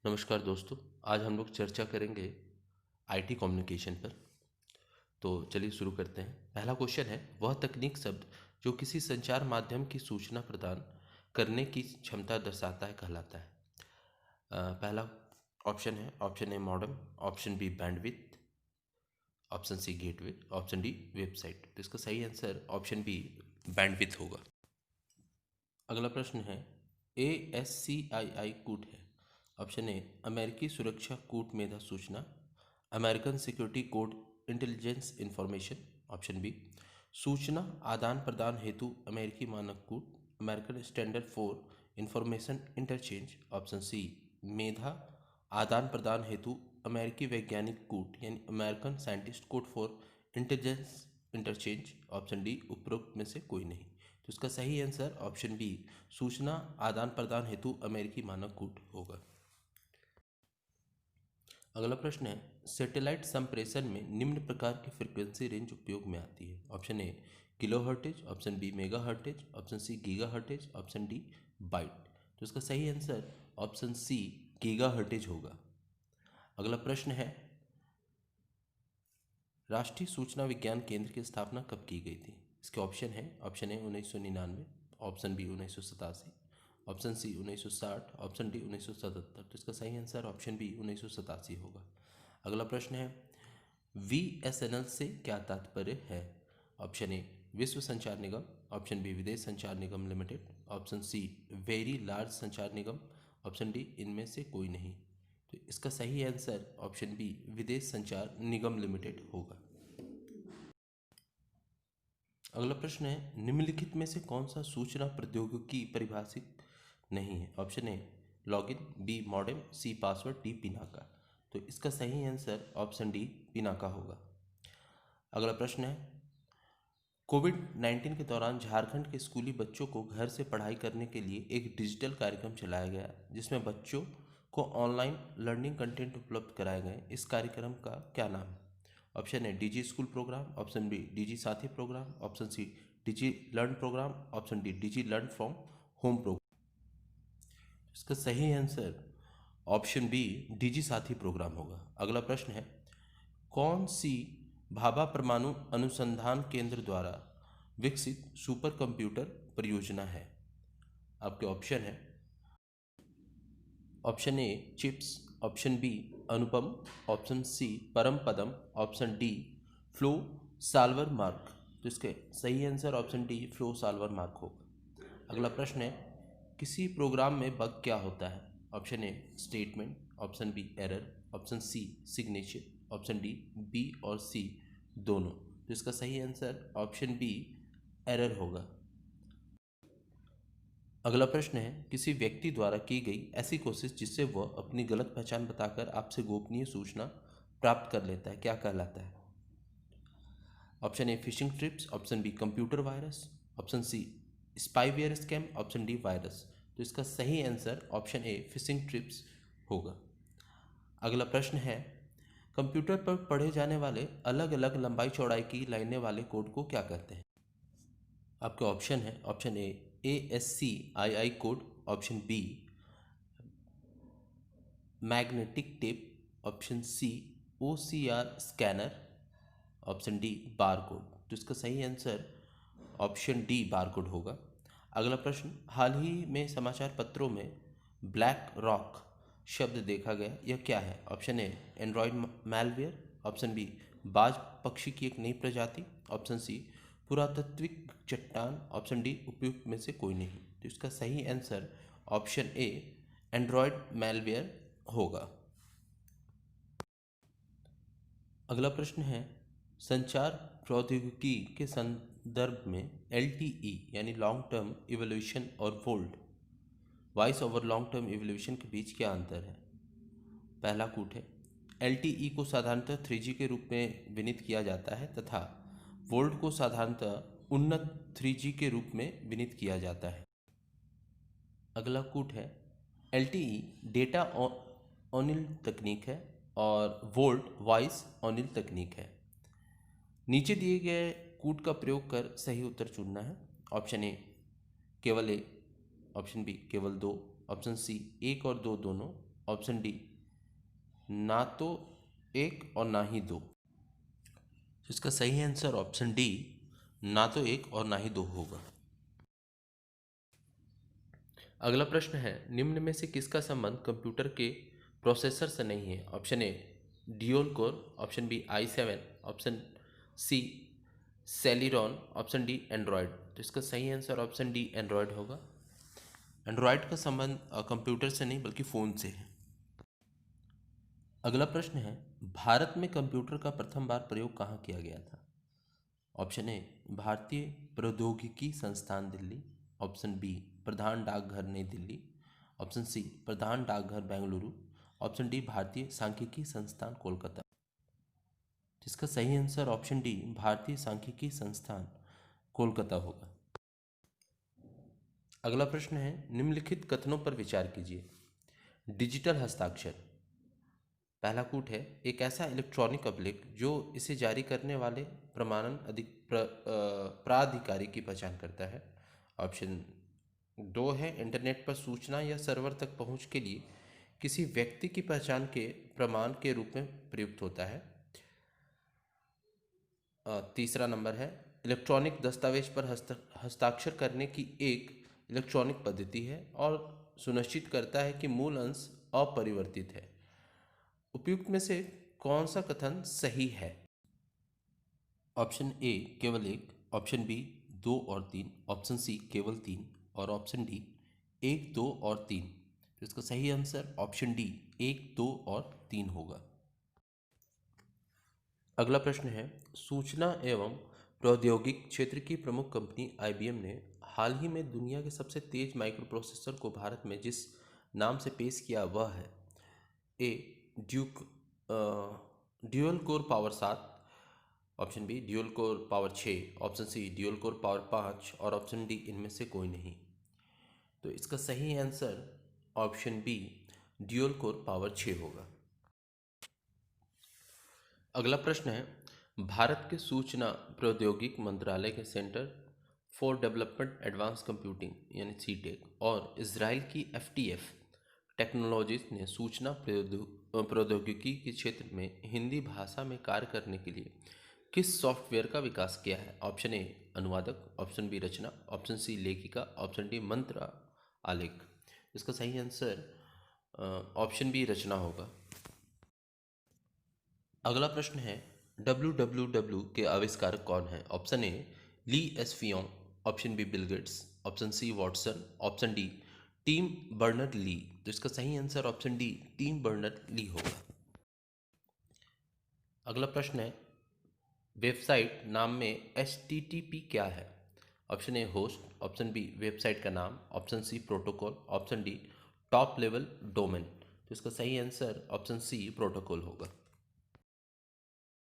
नमस्कार दोस्तों। आज हम लोग चर्चा करेंगे आईटी कम्युनिकेशन पर। तो चलिए शुरू करते हैं। पहला क्वेश्चन है, वह तकनीक शब्द जो किसी संचार माध्यम की सूचना प्रदान करने की क्षमता दर्शाता है कहलाता है। पहला option A modem, option B bandwidth, option C gateway, option D website. तो इसका सही आंसर ऑप्शन बी बैंडविड्थ होगा। अगला प्रश्न है, ASCII कूट है। ऑप्शन ए अमेरिकी सुरक्षा कूट मेधा सूचना, American security code intelligence information. Option B सूचना आदान प्रदान हेतु अमेरिकी मानक कूट, American standard for information interchange. Option C मेधा आदान प्रदान हेतु अमेरिकी वैज्ञानिक कूट यानी American scientist code for intelligence interchange. Option D उपरोक्त में से कोई नहीं। तो इसका सही आंसर ऑप्शन बी सूचना आदान प्रदान हेतु अमेरिकी मानक कूट होगा। अगला प्रश्न है, सैटेलाइट संप्रेषण में निम्न प्रकार की फ्रीक्वेंसी रेंज उपयोग में आती है। Option A kilo hertz, option B mega hertz, option C giga hertz, option D byte. तो इसका सही answer option C giga hertz होगा। अगला प्रश्न है, राष्ट्रीय सूचना विज्ञान केंद्र की स्थापना कब की गई थी। इसके ऑप्शन है, option A 1999, option B 1987, option C 1960, option D 1977। तो इसका सही आंसर ऑप्शन बी 1987 होगा। अगला प्रश्न है, VSNL से क्या तात्पर्य है। ऑप्शन ए विश्व संचार निगम, ऑप्शन बी विदेश संचार निगम limited, option C very large संचार निगम, ऑप्शन डी इनमें से कोई नहीं। तो इसका सही आंसर ऑप्शन बी विदेश संचार निगम लिमिटेड होगा। अगला प्रश्न है, निम्नलिखित में से कौन सा सूचना प्रौद्योगिकी परिभाषित नहीं है। Option A login, B modem, C password, D Pinaka. तो इसका सही आंसर ऑप्शन डी पिनाका होगा। अगला प्रश्न है, कोविड-19 के दौरान झारखंड के स्कूली बच्चों को घर से पढ़ाई करने के लिए एक डिजिटल कार्यक्रम चलाया गया जिसमें बच्चों को ऑनलाइन लर्निंग कंटेंट उपलब्ध कराए गए। इस कार्यक्रम का क्या नाम है। Option A digi school program, option B digi Saathi program, option C digi learn program, option D digi learn from home program. इसका सही answer option B digi Saathi programme होगा। अगला प्रश्न है, कौन सी भाभा परमाणु अनुसंधान केंद्र द्वारा विकसित सुपर कंप्यूटर परियोजना है। आपके ऑप्शन है, option A chips, option B Anupam, option C Param Padam, option D flow solver mark. तो इसके सही answer option D flow solver mark होगा। अगला प्रश्न है, किसी प्रोग्राम में बग क्या होता है। Option A statement, option B error, option C signature, option D B और सी दोनों। तो इसका सही आंसर ऑप्शन बी एरर होगा। अगला प्रश्न है, किसी व्यक्ति द्वारा की गई ऐसी कोशिश जिससे वह अपनी गलत पहचान बताकर आपसे गोपनीय सूचना प्राप्त कर लेता है, क्या कहलाता है। Option A phishing trips, option B computer virus, option C spyware scam, option D virus. तो इसका सही answer option A phishing trips होगा। अगला प्रश्न है, कंप्यूटर पर पढ़े जाने वाले अलग अलग लंबाई चौड़ाई की लाइनें वाले कोड को क्या कहते हैं। आपके ऑप्शन है, option A ASCII code, option B magnetic tape, option C OCR scanner, option D bar code. तो इसका सही answer option D bar code होगा। अगला प्रश्न, हाल ही में समाचार पत्रों में ब्लैक रॉक शब्द देखा गया, यह क्या है। Option A android malware, option B बाज पक्षी की एक नई प्रजाति, ऑप्शन सी पुरातात्विक चट्टान, ऑप्शन डी उपयुक्त में से कोई नहीं। तो इसका सही answer option A android malware होगा। अगला प्रश्न है, संचार प्रौद्योगिकी के संदर्भ में LTE यानी लॉन्ग टर्म इवोल्यूशन और volt voice over long term evolution के बीच क्या अंतर है। पहला कूट है, LTE को साधारणतः 3G के रूप में विनित किया जाता है तथा वोल्ट को साधारणतः उन्नत 3G के रूप में विनित किया जाता है। अगला कूट है, LTE डेटा ऑनिल तकनीक है और वोल्ट वॉइस ऑनिल तकनीक है। नीचे दिए गए कूट का प्रयोग कर सही उत्तर चुनना है। ऑप्शन ए केवल एक, ऑप्शन बी केवल दो, ऑप्शन सी एक और दो दोनों, ऑप्शन डी ना तो एक और ना ही दो। इसका सही आंसर ऑप्शन डी ना तो एक और ना ही दो होगा। अगला प्रश्न है, निम्न में से किसका संबंध कंप्यूटर के प्रोसेसर से नहीं है? Option A dual core, option B i7, option C celeron, option D Android. तो इसका सही आंसर ऑप्शन डी एंड्रॉयड होगा। एंड्रॉयड का संबंध कंप्यूटर से नहीं बल्कि फ़ोन से है। अगला प्रश्न है, भारत में कंप्यूटर का प्रथम बार प्रयोग कहाँ किया गया था? ऑप्शन ए भारतीय प्रौद्योगिकी संस्थान दिल्ली, ऑप्शन बी प्रधान डाकघर नई दिल्ली, ऑप्शन सी प्रधान डाकघर बेंगलुरु, ऑप्शन डी भारतीय सांख्यिकी संस्थान कोलकाता। इसका सही आंसर ऑप्शन डी भारतीय सांख्यिकी संस्थान कोलकाता होगा। अगला प्रश्न है, निम्नलिखित कथनों पर विचार कीजिए। डिजिटल हस्ताक्षर, पहला कूट है, एक ऐसा इलेक्ट्रॉनिक अभिलेख जो इसे जारी करने वाले प्रमाणन प्राधिकारी की पहचान करता है। ऑप्शन दो है, इंटरनेट पर सूचना या सर्वर तक पहुंच के लिए किसी व्यक्ति की पहचान के प्रमाण के रूप में प्रयुक्त होता है। तीसरा नंबर है, इलेक्ट्रॉनिक दस्तावेज पर हस्ताक्षर करने की एक इलेक्ट्रॉनिक पद्धति है और सुनिश्चित करता है कि मूल अंश अपरिवर्तित है। उपयुक्त में से कौन सा कथन सही है? ऑप्शन ए केवल एक, ऑप्शन बी दो और तीन, ऑप्शन सी केवल तीन और ऑप्शन डी एक दो और तीन। तो इसका सही आंसर ऑप्शन डी एक दो और तीन होगा। अगला प्रश्न है, सूचना एवं प्रौद्योगिक क्षेत्र की प्रमुख कंपनी आईबीएम ने हाल ही में दुनिया के सबसे तेज माइक्रो प्रोसेसर को भारत में जिस नाम से पेश किया वह है? A dual core power 7, option B dual core power 6, option C dual core power 5 और ऑप्शन डी इनमें से कोई नहीं। तो इसका सही answer option B dual core power 6 होगा। अगला प्रश्न है, भारत के सूचना प्रौद्योगिकी मंत्रालय के centre for development advance computing यानी सीटेक और इजराइल की एफटीएफ टेक्नोलॉजीज ने सूचना प्रौद्योगिकी के क्षेत्र में हिंदी भाषा में कार्य करने के लिए किस सॉफ्टवेयर का विकास किया है? ऑप्शन ए अनुवादक, ऑप्शन बी रचना, ऑप्शन सी लेखिका, ऑप्शन डी मंत्र आलेख। इसका सही आंसर ऑप्शन बी रचना होगा। अगला प्रश्न है, www के आविष्कारक कौन है? ऑप्शन ए ली एसफियोंग, option B Bill Gates, option C Watson, option D Tim Berners Lee. तो इसका सही answer option D Tim Berners Lee होगा। अगला प्रश्न है, वेबसाइट नाम में HTTP क्या है? Option A host, option B website का नाम, option C protocol, option D top level domain. तो इसका सही आंसर ऑप्शन सी प्रोटोकॉल होगा।